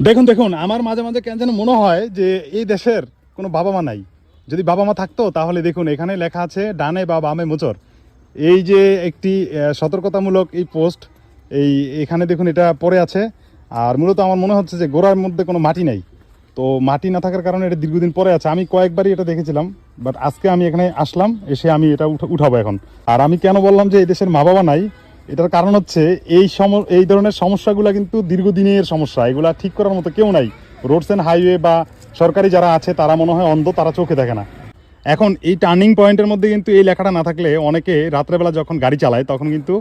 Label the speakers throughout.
Speaker 1: দেখুন দেখুন, আমার মাঝে মাঝে কেন যেন মনে হয় যে এই দেশের কোনো বাবা মা নাই। যদি বাবা মা থাকতো তাহলে দেখুন এখানে লেখা আছে ডানে বা বামে মোচর। এই যে একটি সতর্কতামূলক এই পোস্ট, এখানে দেখুন এটা পড়ে আছে। আর মূলত আমার মনে হচ্ছে যে গোড়ার মধ্যে কোনো মাটি নেই। তো মাটি না থাকার কারণে এটা দীর্ঘদিন পরে আছে। আমি কয়েকবারই এটা দেখেছিলাম, বাট আজকে আমি এখানে আসলাম, এসে আমি এটা উঠাবো এখন। আর আমি কেন বললাম যে এই দেশের মা বাবা নাই, এটার কারণ হচ্ছে এই ধরনের সমস্যাগুলো কিন্তু দীর্ঘদিনের সমস্যা, এগুলা ঠিক করার মতো কেউ নাই। রোডস অ্যান্ড হাইওয়ে বা সরকারি যারা আছে তারা মনে হয় অন্ধ, তারা চোখে দেখে না। এখন এই টার্নিং পয়েন্টের মধ্যে কিন্তু এই লেখাটা না থাকলে অনেকে রাত্রেবেলা যখন গাড়ি চালায় তখন কিন্তু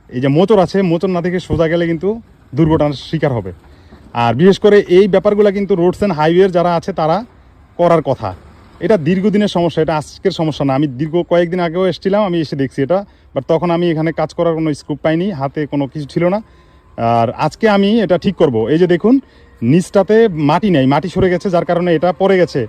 Speaker 1: এই যে মোচর আছে, মোচর না থেকে সোজা গেলে কিন্তু দুর্ঘটনার শিকার হবে। আর বিশেষ করে এই ব্যাপারগুলো কিন্তু রোডস অ্যান্ড হাইওয়ের যারা আছে তারা করার কথা। এটা দীর্ঘদিনের সমস্যা, এটা আজকের সমস্যা না। আমি দীর্ঘ কয়েকদিন আগেও এসেছিলাম, আমি এসে দেখছি এটা, বাট তখন আমি এখানে কাজ করার কোনো স্কোপ পাইনি, হাতে কোনো কিছু ছিল না। আর আজকে আমি এটা ঠিক করব। এই যে দেখুন নিচটাতে মাটি নেই, মাটি সরে গেছে, যার কারণে এটা পড়ে গেছে।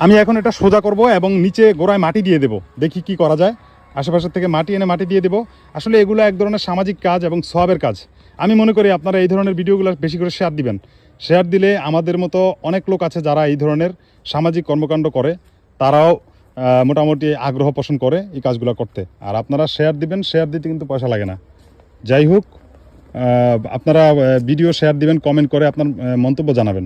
Speaker 1: আমি এখন এটা সোজা করব এবং নিচে গোড়ায় মাটি দিয়ে দেব, দেখি কি করা যায়। আশেপাশের থেকে মাটি এনে মাটি দিয়ে দেব। আসলে এগুলো এক ধরনের সামাজিক কাজ এবং সওয়াবের কাজ। আমি মনে করি আপনারা এই ধরনের ভিডিওগুলো বেশি করে শেয়ার দিবেন। শেয়ার দিলে আমাদের মতো অনেক লোক আছে যারা এই ধরনের সামাজিক কর্মকাণ্ড করে, তারাও মোটামুটি আগ্রহ পোষণ করে এই কাজগুলো করতে। আর আপনারা শেয়ার দিবেন, শেয়ার দিতে কিন্তু পয়সা লাগে না। যাই হোক, আপনারা ভিডিও শেয়ার দিবেন, কমেন্ট করে আপনার মন্তব্য জানাবেন।